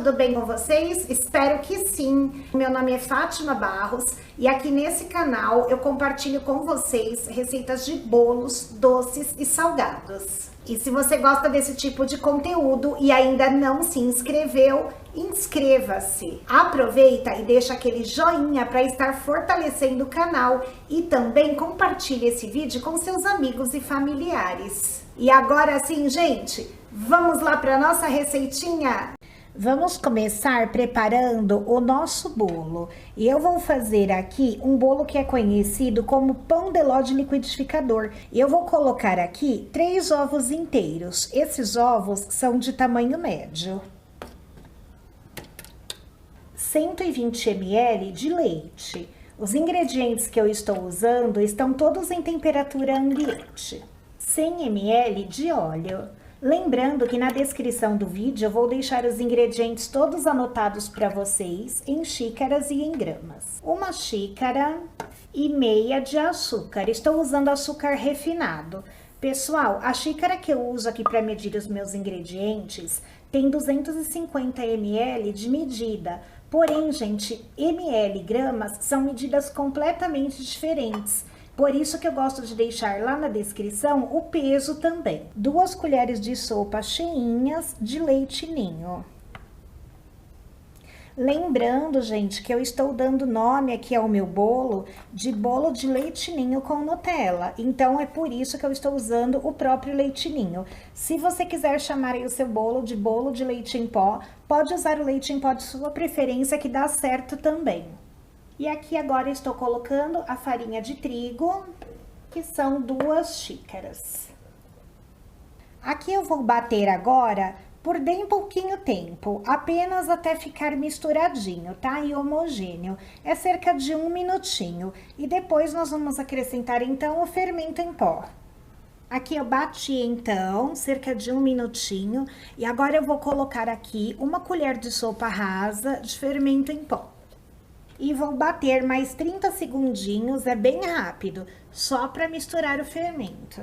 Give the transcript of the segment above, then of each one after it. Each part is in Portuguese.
tudo bem com vocês? Espero que sim. Meu nome é Fátima Barros e aqui nesse canal eu compartilho com vocês receitas de bolos, doces e salgados. E se você gosta desse tipo de conteúdo e ainda não se inscreveu, inscreva-se. Aproveita e deixa aquele joinha para estar fortalecendo o canal e também compartilhe esse vídeo com seus amigos e familiares. E agora sim, gente, vamos lá para nossa receitinha? Vamos começar preparando o nosso bolo. E eu vou fazer aqui um bolo que é conhecido como pão de ló de liquidificador. E eu vou colocar aqui 3 ovos inteiros. Esses ovos são de tamanho médio. 120 ml de leite. Os ingredientes que eu estou usando estão todos em temperatura ambiente. 100 ml de óleo. Lembrando que na descrição do vídeo eu vou deixar os ingredientes todos anotados para vocês em xícaras e em gramas. 1,5 xícaras de açúcar. Estou usando açúcar refinado. Pessoal, a xícara que eu uso aqui para medir os meus ingredientes tem 250 ml de medida. Porém, gente, ml e gramas são medidas completamente diferentes. Por isso que eu gosto de deixar lá na descrição o peso também. 2 colheres de sopa cheinhas de leite ninho. Lembrando, gente, que eu estou dando nome aqui ao meu bolo de leite ninho com Nutella. Então, é por isso que eu estou usando o próprio leite ninho. Se você quiser chamar aí o seu bolo de leite em pó, pode usar o leite em pó de sua preferência que dá certo também. E aqui agora eu estou colocando a farinha de trigo, que são 2 xícaras. Aqui eu vou bater agora por bem pouquinho tempo, apenas até ficar misturadinho, tá? E homogêneo. É cerca de 1 minutinho. E depois nós vamos acrescentar então o fermento em pó. Aqui eu bati então, cerca de 1 minutinho. E agora eu vou colocar aqui 1 colher de sopa rasa de fermento em pó. E vou bater mais 30 segundinhos, é bem rápido, só para misturar o fermento.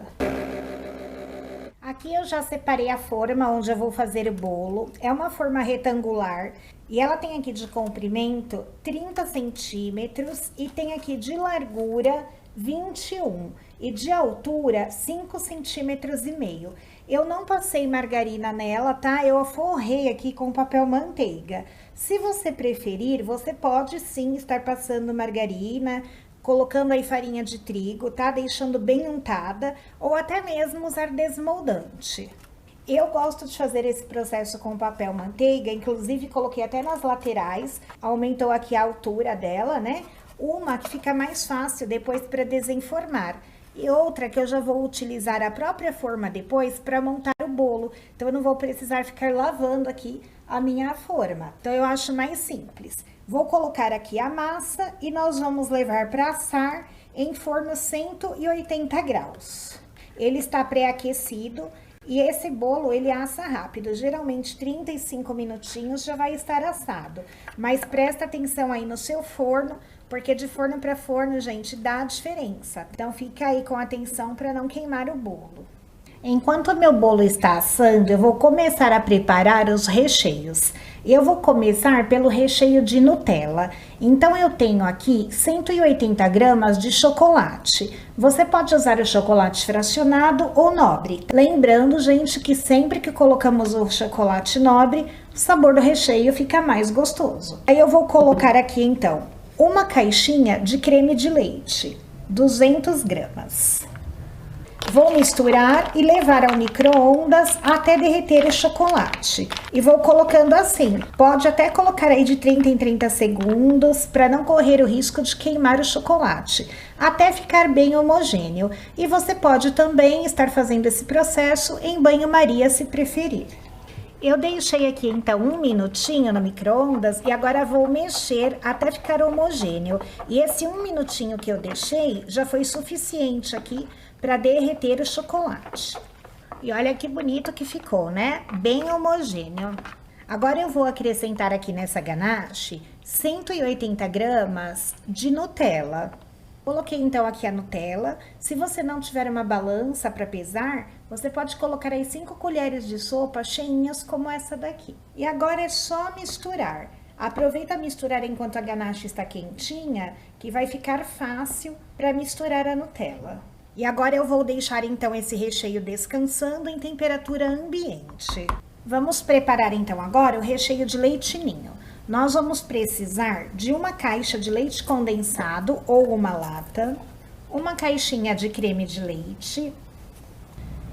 Aqui eu já separei a forma onde eu vou fazer o bolo. É uma forma retangular e ela tem aqui de comprimento 30 centímetros e tem aqui de largura 21 e de altura 5 centímetros e meio. Eu não passei margarina nela, tá? Eu forrei aqui com papel manteiga. Se você preferir, você pode sim estar passando margarina, colocando aí farinha de trigo, tá? Deixando bem untada, ou até mesmo usar desmoldante. Eu gosto de fazer esse processo com papel manteiga, inclusive coloquei até nas laterais, aumentou aqui a altura dela, né? Uma que fica mais fácil depois para desenformar. E outra que eu já vou utilizar a própria forma depois para montar o bolo. Então, eu não vou precisar ficar lavando aqui a minha forma. Então, eu acho mais simples. Vou colocar aqui a massa e nós vamos levar para assar em forno 180 graus. Ele está pré-aquecido e esse bolo ele assa rápido. Geralmente 35 minutinhos já vai estar assado. Mas presta atenção aí no seu forno, porque de forno para forno, gente, dá diferença. Então, fica aí com atenção para não queimar o bolo. Enquanto o meu bolo está assando, eu vou começar a preparar os recheios. Eu vou começar pelo recheio de Nutella. Então, eu tenho aqui 180 gramas de chocolate. Você pode usar o chocolate fracionado ou nobre. Lembrando, gente, que sempre que colocamos o chocolate nobre, o sabor do recheio fica mais gostoso. Aí eu vou colocar aqui, então, 1 caixinha de creme de leite, 200 gramas. Vou misturar e levar ao micro-ondas até derreter o chocolate. E vou colocando assim. Pode até colocar aí de 30 em 30 segundos para não correr o risco de queimar o chocolate, até ficar bem homogêneo. E você pode também estar fazendo esse processo em banho-maria se preferir. Eu deixei aqui então 1 minutinho no micro-ondas e agora vou mexer até ficar homogêneo. E esse 1 minutinho que eu deixei já foi suficiente aqui para derreter o chocolate. E olha que bonito que ficou, né? Bem homogêneo. Agora eu vou acrescentar aqui nessa ganache 180 gramas de Nutella. Coloquei então aqui a Nutella. Se você não tiver uma balança para pesar, você pode colocar aí 5 colheres de sopa cheinhas como essa daqui. E agora é só misturar. Aproveita a misturar enquanto a ganache está quentinha, que vai ficar fácil para misturar a Nutella. E agora eu vou deixar então esse recheio descansando em temperatura ambiente. Vamos preparar então agora o recheio de leite ninho. Nós vamos precisar de uma caixa de leite condensado ou uma lata, uma caixinha de creme de leite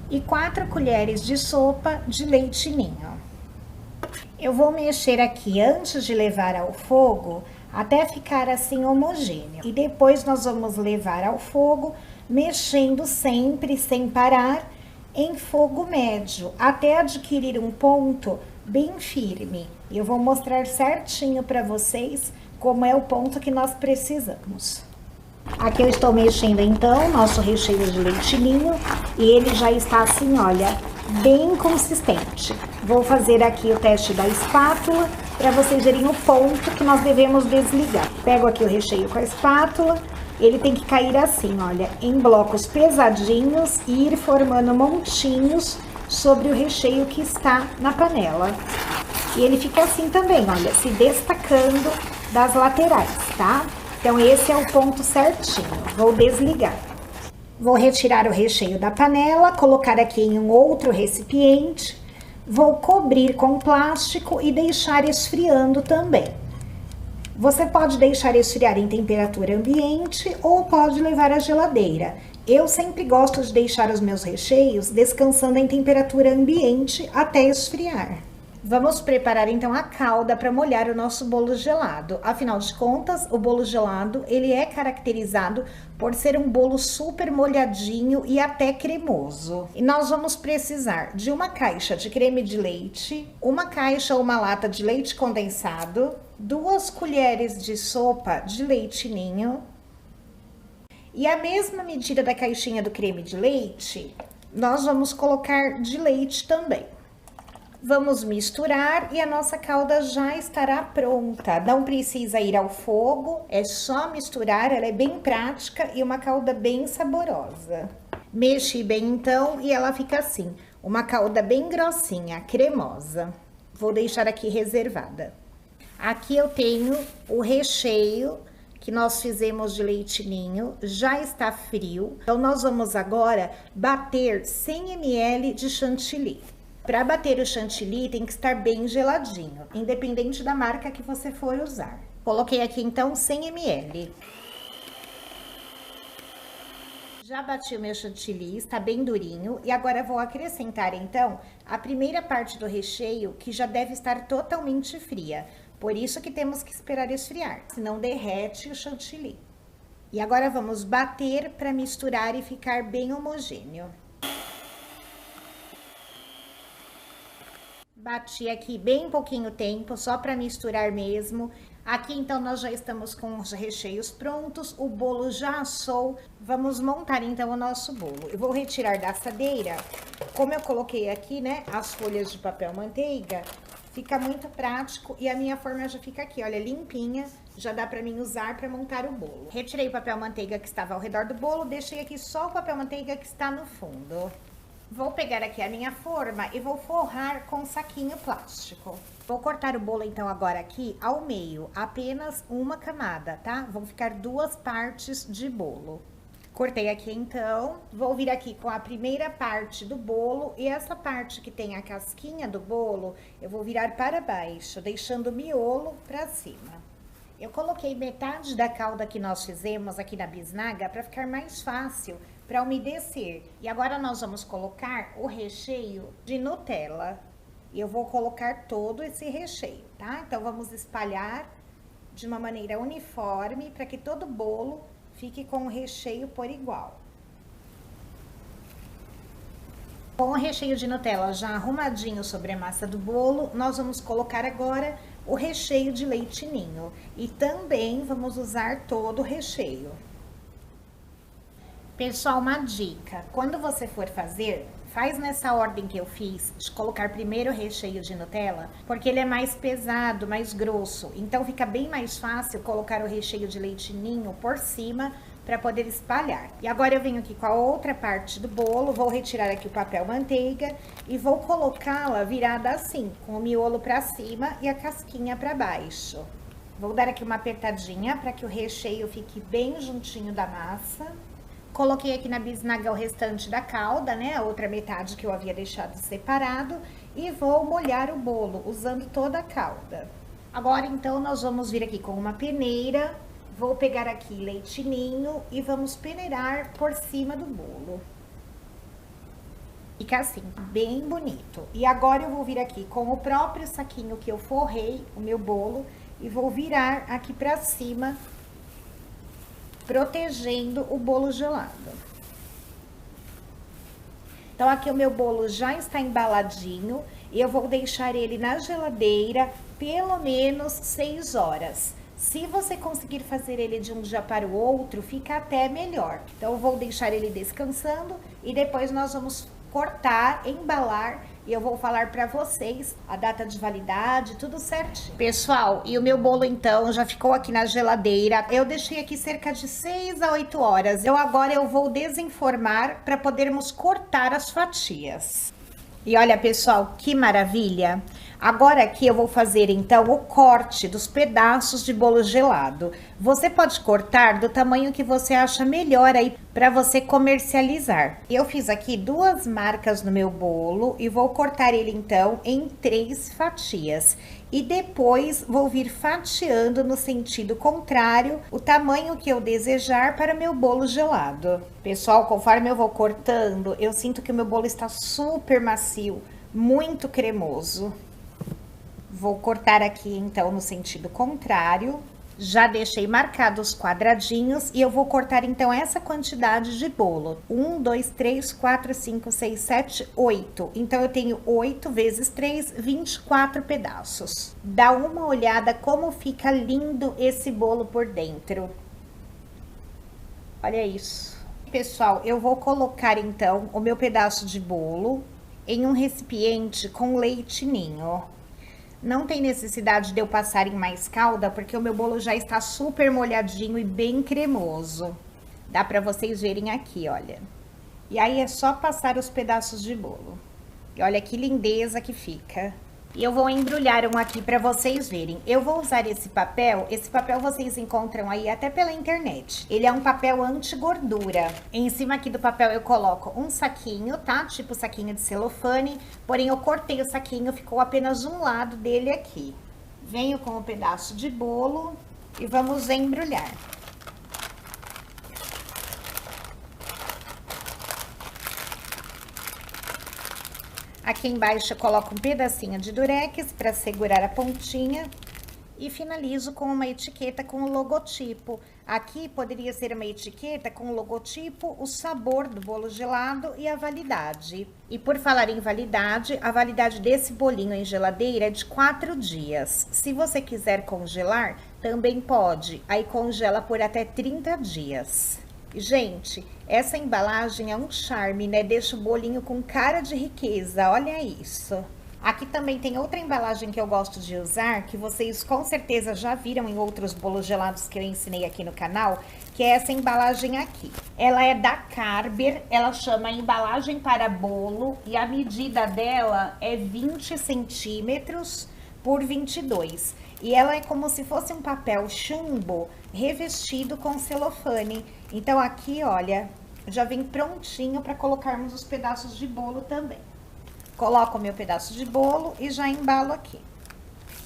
e 4 colheres de sopa de leite ninho. Eu vou mexer aqui antes de levar ao fogo até ficar assim homogêneo. E depois nós vamos levar ao fogo, mexendo sempre sem parar, em fogo médio, até adquirir um ponto bem firme. E eu vou mostrar certinho para vocês como é o ponto que nós precisamos. Aqui eu estou mexendo então nosso recheio de leite ninho e ele já está assim, olha, bem consistente. Vou fazer aqui o teste da espátula para vocês verem o ponto que nós devemos desligar. Pego aqui o recheio com a espátula, ele tem que cair assim, olha, em blocos pesadinhos e ir formando montinhos sobre o recheio que está na panela. E ele fica assim também, olha, se destacando das laterais, tá? Então esse é o ponto certinho. Vou desligar. Vou retirar o recheio da panela, colocar aqui em um outro recipiente. Vou cobrir com plástico e deixar esfriando também. Você pode deixar esfriar em temperatura ambiente ou pode levar à geladeira. Eu sempre gosto de deixar os meus recheios descansando em temperatura ambiente até esfriar. Vamos preparar então a calda para molhar o nosso bolo gelado. Afinal de contas, o bolo gelado, ele é caracterizado por ser um bolo super molhadinho e até cremoso. E nós vamos precisar de uma caixa de creme de leite, uma caixa ou uma lata de leite condensado, 2 colheres de sopa de leite ninho e a mesma medida da caixinha do creme de leite, nós vamos colocar de leite também. Vamos misturar e a nossa calda já estará pronta. Não precisa ir ao fogo, é só misturar, ela é bem prática e uma calda bem saborosa. Mexe bem então e ela fica assim, uma calda bem grossinha, cremosa. Vou deixar aqui reservada. Aqui eu tenho o recheio que nós fizemos de leite ninho, já está frio. Então nós vamos agora bater 100 ml de chantilly. Para bater o chantilly tem que estar bem geladinho, independente da marca que você for usar. Coloquei aqui então 100 ml. Já bati o meu chantilly, está bem durinho. E agora vou acrescentar então a primeira parte do recheio, que já deve estar totalmente fria. Por isso que temos que esperar esfriar, senão derrete o chantilly. E agora vamos bater para misturar e ficar bem homogêneo. Bati aqui bem pouquinho tempo, só para misturar mesmo. Aqui então nós já estamos com os recheios prontos, o bolo já assou. Vamos montar então o nosso bolo. Eu vou retirar da assadeira. Como eu coloquei aqui, né, as folhas de papel manteiga, fica muito prático e a minha forma já fica aqui, olha, limpinha. Já dá para mim usar para montar o bolo. Retirei o papel manteiga que estava ao redor do bolo, deixei aqui só o papel manteiga que está no fundo. Vou pegar aqui a minha forma e vou forrar com um saquinho plástico. Vou cortar o bolo então agora aqui ao meio, apenas uma camada, tá? Vão ficar 2 partes de bolo. Cortei aqui então, vou vir aqui com a primeira parte do bolo e essa parte que tem a casquinha do bolo, eu vou virar para baixo, deixando o miolo para cima. Eu coloquei metade da calda que nós fizemos aqui na bisnaga para ficar mais fácil para umedecer. E agora nós vamos colocar o recheio de Nutella. E eu vou colocar todo esse recheio, tá? Então vamos espalhar de uma maneira uniforme para que todo bolo fique com o recheio por igual. Com o recheio de Nutella já arrumadinho sobre a massa do bolo, nós vamos colocar agora o recheio de leite ninho. E também vamos usar todo o recheio. Pessoal, uma dica, quando você for fazer, faz nessa ordem que eu fiz, de colocar primeiro o recheio de Nutella, porque ele é mais pesado, mais grosso, então fica bem mais fácil colocar o recheio de leite ninho por cima, para poder espalhar. E agora eu venho aqui com a outra parte do bolo, vou retirar aqui o papel manteiga e vou colocá-la virada assim, com o miolo para cima e a casquinha para baixo. Vou dar aqui uma apertadinha para que o recheio fique bem juntinho da massa. Coloquei aqui na bisnaga o restante da calda, né, a outra metade que eu havia deixado separado, e vou molhar o bolo usando toda a calda. Agora, então, nós vamos vir aqui com uma peneira, vou pegar aqui leite ninho e vamos peneirar por cima do bolo. Fica assim, bem bonito. E agora eu vou vir aqui com o próprio saquinho que eu forrei o meu bolo e vou virar aqui pra cima, protegendo o bolo gelado. Então, aqui o meu bolo já está embaladinho e eu vou deixar ele na geladeira pelo menos 6 horas. Se você conseguir fazer ele de um dia para o outro, fica até melhor. Então, eu vou deixar ele descansando e depois nós vamos cortar, embalar e eu vou falar para vocês a data de validade, tudo certinho. Pessoal, e o meu bolo então já ficou aqui na geladeira. Eu deixei aqui cerca de 6 a 8 horas. Agora eu vou desenformar para podermos cortar as fatias. E olha, pessoal, que maravilha! Agora aqui eu vou fazer então o corte dos pedaços de bolo gelado. Você pode cortar do tamanho que você acha melhor aí para você comercializar. Eu fiz aqui 2 marcas no meu bolo e vou cortar ele então em 3 fatias. E depois vou vir fatiando no sentido contrário, o tamanho que eu desejar para meu bolo gelado. Pessoal, conforme eu vou cortando, eu sinto que o meu bolo está super macio, muito cremoso. Vou cortar aqui, então, no sentido contrário. Já deixei marcados os quadradinhos e eu vou cortar, então, essa quantidade de bolo. 1, 2, 3, 4, 5, 6, 7, 8. Então, eu tenho 8 vezes 3, 24 pedaços. Dá uma olhada como fica lindo esse bolo por dentro. Olha isso. Pessoal, eu vou colocar, então, o meu pedaço de bolo em um recipiente com leite ninho. Não tem necessidade de eu passar em mais calda, porque o meu bolo já está super molhadinho e bem cremoso. Dá pra vocês verem aqui, olha. E aí é só passar os pedaços de bolo. E olha que lindeza que fica. E eu vou embrulhar um aqui pra vocês verem. Eu vou usar esse papel vocês encontram aí até pela internet. Ele é um papel anti-gordura. Em cima aqui do papel eu coloco um saquinho, tá? Tipo saquinho de celofane, porém eu cortei o saquinho, ficou apenas um lado dele aqui. Venho com um pedaço de bolo e vamos embrulhar. Aqui embaixo eu coloco um pedacinho de durex para segurar a pontinha e finalizo com uma etiqueta com o logotipo. Aqui poderia ser uma etiqueta com o logotipo, o sabor do bolo gelado e a validade. E por falar em validade, a validade desse bolinho em geladeira é de 4 dias. Se você quiser congelar, também pode. Aí congela por até 30 dias. Gente, essa embalagem é um charme, né? Deixa o bolinho com cara de riqueza, olha isso. Aqui também tem outra embalagem que eu gosto de usar, que vocês com certeza já viram em outros bolos gelados que eu ensinei aqui no canal, que é essa embalagem aqui. Ela é da Carber, ela chama embalagem para bolo e a medida dela é 20 centímetros por 22. E ela é como se fosse um papel chumbo revestido com celofane. Então aqui, olha, já vem prontinho para colocarmos os pedaços de bolo também. Coloco o meu pedaço de bolo e já embalo aqui.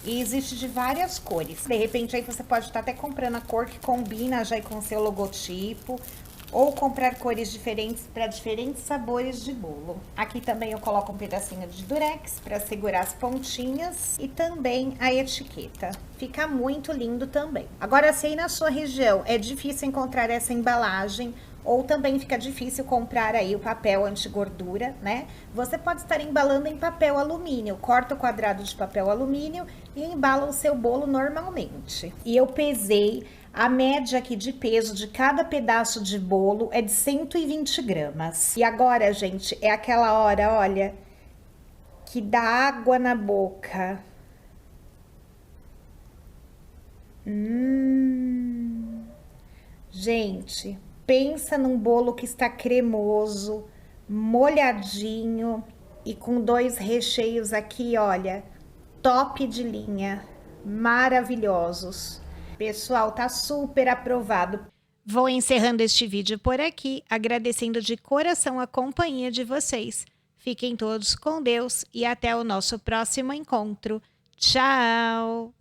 E existe de várias cores. De repente aí você pode estar até comprando a cor que combina já com o seu logotipo. Ou comprar cores diferentes para diferentes sabores de bolo. Aqui também eu coloco um pedacinho de durex para segurar as pontinhas e também a etiqueta. Fica muito lindo também. Agora, se aí na sua região é difícil encontrar essa embalagem, ou também fica difícil comprar aí o papel anti-gordura, né? Você pode estar embalando em papel alumínio. Corta o quadrado de papel alumínio e embala o seu bolo normalmente. E eu pesei, a média aqui de peso de cada pedaço de bolo é de 120 gramas. E agora, gente, é aquela hora, olha, que dá água na boca. Gente, pensa num bolo que está cremoso, molhadinho e com 2 recheios aqui, olha, top de linha, maravilhosos. Pessoal, tá super aprovado. Vou encerrando este vídeo por aqui, agradecendo de coração a companhia de vocês. Fiquem todos com Deus e até o nosso próximo encontro. Tchau!